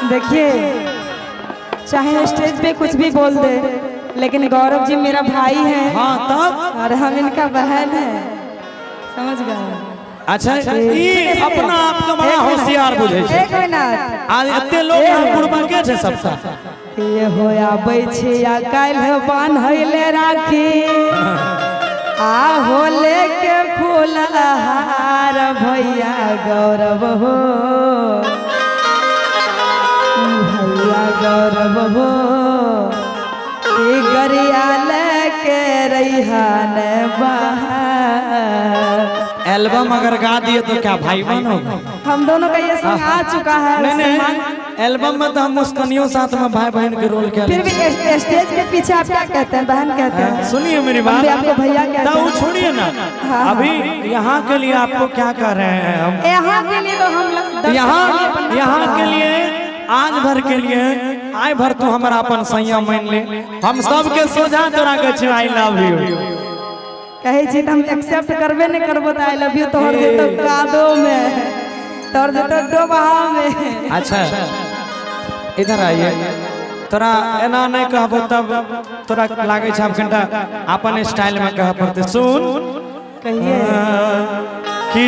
देखिए, चाहे स्टेज पे कुछ भी बोल दे, लेकिन गौरव जी मेरा भाई है। हाँ तब और हम इनका बहन है, समझ गए। अच्छा ये अपना आप का बड़ा होशियार बुझे छे। एक मिनट, आज इतने लोग यहाँ बुढ़बा के छे सबका ये होया बैछे या काल्ह बान्हले राखी आ हो लेके फूल हार भैया गौरव हो, भैया गौरव हो, गरिया लेके रैहान बाहर। एल्बम अगर गा दिए तो क्या भाई बहन होगा? हम दोनों का ये सॉन्ग आ चुका है। नहीं एल्बम में तो हम मुस्कनियों साथ में भाई बहन के रोल किया। फिर भी स्टेज के पीछे आप क्या कहते हैं? बहन कहते हैं। सुनिए मेरी बात, आपको भैया कहते हैं। छोड़िए ना। हाँ, अभी यहाँ के लिए आपको क्या कर रहे हैं हम? यहाँ के लिए तो हम लोग यहाँ के लिए आज भर के लिए आय भर तो हमारा अपन संयम मान ले। हम सब के सोझा तोरा के आई लव यू कहे छी हम एक्सेप्ट करबे नहीं करबो तो आई लव यू तोहर दे तो कादो में, तोहर दे तो डोबा में। अच्छा इधर आइए, तोरा एना नहीं कहबो तब तोरा लागे छ घंटा अपन स्टाइल में कह पड़ते। सुन कहिए कि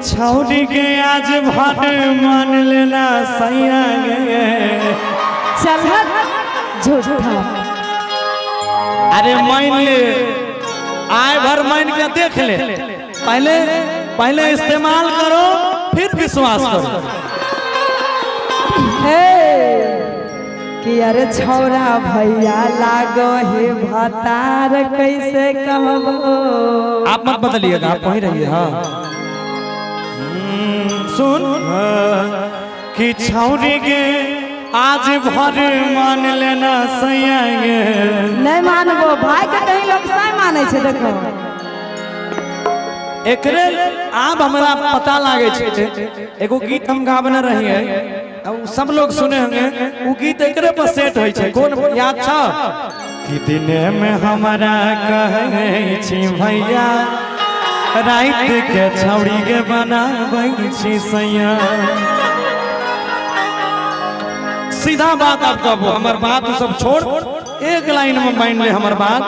छौरी के आज भर मान लेना सैया गे। चल झूठा, अरे मान ले, आए भर मान के देख ले, पहले इस्तेमाल करो फिर विश्वास करो। कि अरे छौरा भैया लागो हे भतार कैसे कहबो। आप मत बदलिएगा, आप वहीं रहिए। हाँ सुन कि छौरी के आज भर मान लेना सैया गे। नहीं मानबो, भाई के कहीं लोग सही माने छे। देखो एकरे आप हमरा पता लागे छे, एगो गीत हम गाबने रहिए, सब लोग सुने होंगे। वो गीत एकरे पर सेट होई छे। कौन याद छ? कि दिने में हमारा कहे छी भैया, रात के छौड़ी के बनाबै छी सैया। सीधा बात आप कहबो, हमर बात सब छोड़, एक लाइन में मान ले हमर बात।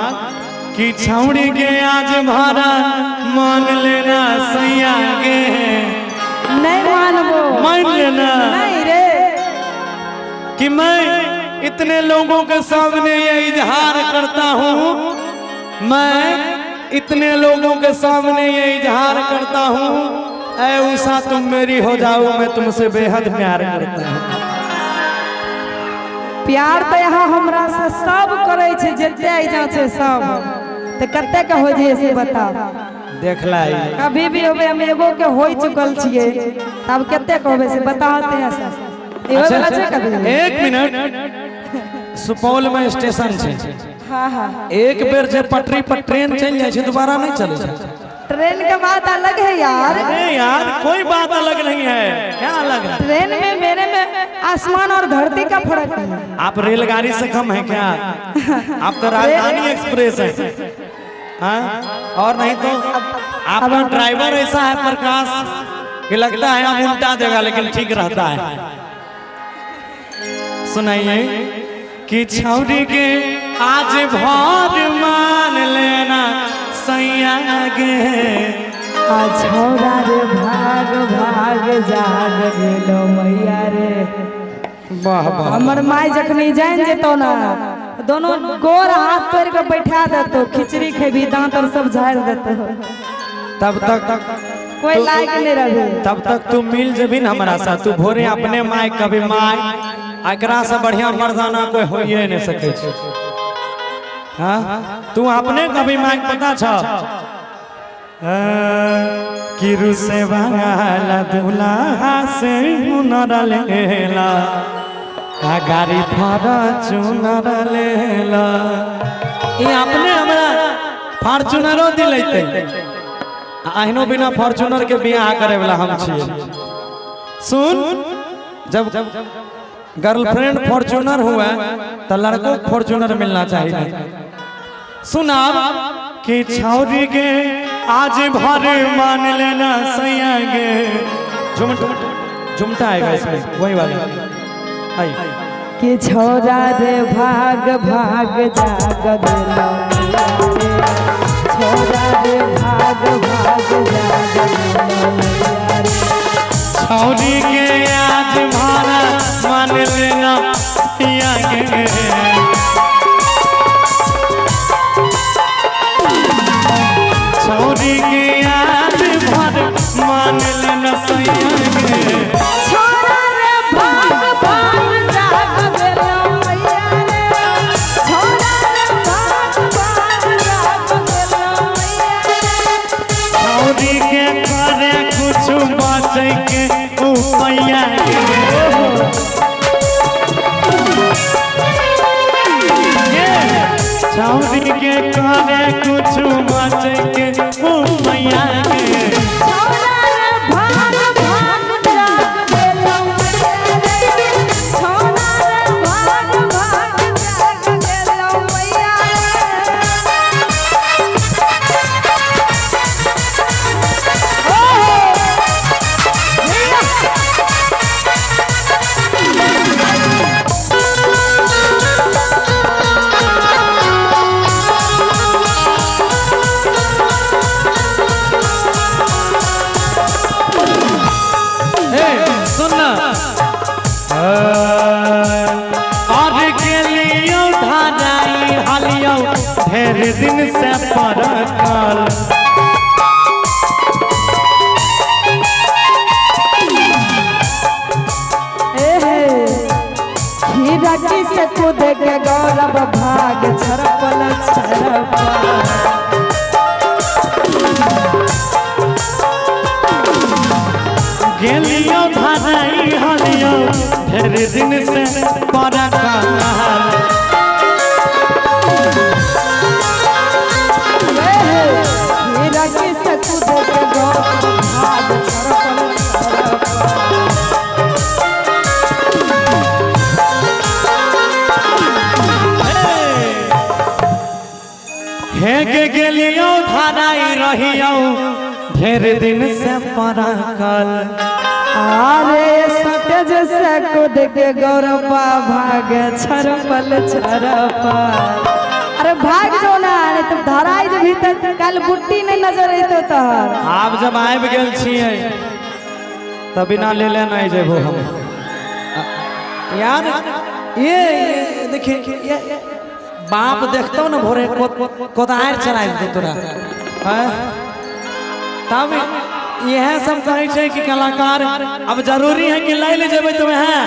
कि छौड़ी के आज भारा मान लेना सैया गे। नहीं मानबो, मान लेना। नहीं रे, कि मैं इतने लोगों के सामने ये इजहार करता हूँ, मैं इतने लोगों के सामने ये इजहार करता हूँ, ऐ उषा तुम मेरी हो जाओ, मैं तुमसे बेहद प्यार करता हूँ। प्यार तो यहाँ हमरा से सब करे छे, जते आइजा छे सब, तो कते के हो जे से बता। देखला कभी भी होबे, हम एगो के होई चुकल छिए, तब कते के होबे से बताते हैं सब। एगो वाला छे कभी। एक मिनट, सुपौल में स्टेशन छे। हाँ हाँ, एक बेर जे पटरी पर ट्रेन चल जाए छे दोबारा नहीं चले छे। ट्रेन का बात अलग है यार। अरे यार कोई बात अलग नहीं है। क्या अलग है? ट्रेन में मेरे में आसमान और धरती का फर्क है। आप रेलगाड़ी से कम है क्या? आप तो राजधानी एक्सप्रेस है। हाँ? और नहीं तो आपका ड्राइवर ऐसा है प्रकाश कि लगता है हम उल्टा देगा लेकिन ठीक रहता है। सुनाइए कि छौरी के आज भर मान लेना सैया गे। आज छौरा रे भाग भाग जाग गेलो मैया रे। वाह वाह, हमर माई जखनी जान जेतो ना, दोनों गोर हाथ तोड़ के बैठा देतो, खिचड़ी खेबी, दांत और सब झाड़ देतो, तब तक कोई लायक नहीं रहे। तब तक तू मिल जेबी ना हमारा साथ। तू भोरे अपने माई कभी माई, एकरा से बढ़िया मर्दाना कोई होइए नहीं सके छे। हाँ तू अपने कभी माई पता छ कि रुसे वाला दूल्हा से हुनर लेला, गाड़ी फॉर्च्यूनर लेला। ये अपने हमरा फॉर्च्यूनरो दिलैते, अहिनो बिना फॉर्च्यूनर के बियाह करे वाला हम छिए। सुन, जब गर्लफ्रेंड फॉर्च्यूनर हुआ तो लड़कों को फॉर्च्यूनर मिलना चाहिए। सुना कि छौरी के आज भर मान लेना सैया गे। झुमटा आएगा इसमें, वही वाला। आई कि छोरा रे भाग भाग जाग गेलो छोरा रे भाग भाग जाग गेलो छौरी के आज भारा मान लेना पिया के छौरी के आज भारा मान लेना सैया के छोरा रे भाग भाग जाग गेलो मैया रे छोरा रे भाग भाग जाग गेलो मैया रे छौरी के करे कुछ बचे के उपाया छौरी के करे कुछ बचे के उपाया छोरा रे भाग भाग जाग गेलो मैया रे छोरा रे भाग भाग जाग गेलो मैया सुन और के लियो धाराई हालियो ढेर दिन से परकल हीरा की से कूद के गौरव भाग छरपल छरपल गेलियो धाराई हालियो ढेर दिन से परकल हीरा की से कूद के गौरव भाग छरपल छरपल हे के गेलियो धाराई रहियो ढेर दिन से परकल अरे सतेज से कूद के गौरवा भाग छरपल छरपल अरे भाग जो ना नहीं तो धराई जे भीतर कल बुट्टी नहीं नजर अइतो तोहर आप जब आबि गेल छियै तब बिना ले ले नहीं जेबो हम यार ये देखिए ये बाप देखतो ना भोरे कोदार चला दे तोरा हैं? तब यह सब कहे छे कि कलाकार अब जरूरी है कि लै ले जेबे तुम्हें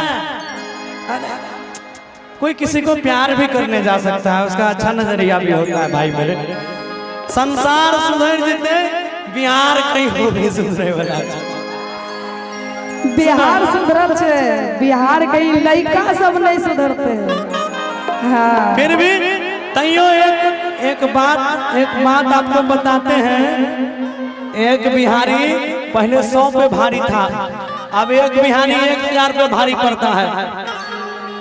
कोई किसी को प्यार भी करने जा सकता है उसका अच्छा नजरिया भी होता है भाई मेरे संसार सुधर जेते बिहार कहीं हो नहीं सुधरे वाला बिहार सुधरल छे बिहार के ई लइका सब नहीं सुधरते हाँ फिर भी तैयो एक बात आपको बताते हैं एक बिहारी पहले 100 पे भारी था अब एक बिहारी 1000 पे भारी पड़ता है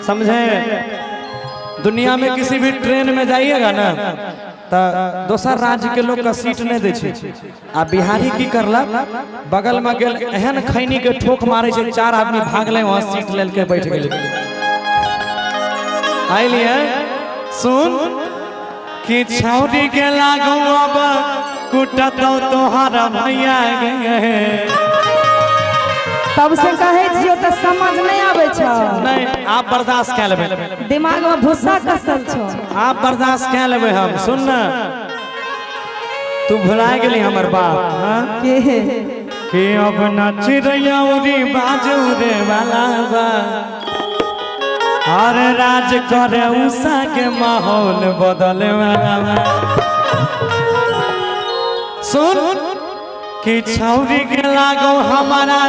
समझे दुनिया में किसी भी ट्रेन में जाइएगा ना तो दोसर राज्य के लोग का सीट नहीं दे छे आ बिहारी की करला बगल में गेल एहन खैनी के ठोक मारे छे 4 आदमी भागले वहां सीट लेल के बैठ गेले आइलिए सुन कि छौरी के लागू अब कुटतो तोहरा भैया गए तब से कहे छियो तो समझ नहीं आवे छो नहीं आप बर्दाश्त कर लेबे दिमाग में भूसा कसल छो आप बर्दाश्त कर लेबे हम सुन ना तू भुला गेली हमर बाप हां के कि अब नाच रैया उरी बाजू रे वाला बा और राज करे उषा के माहौल बदले वाला बा सुन कि छौरी के लागो हमारा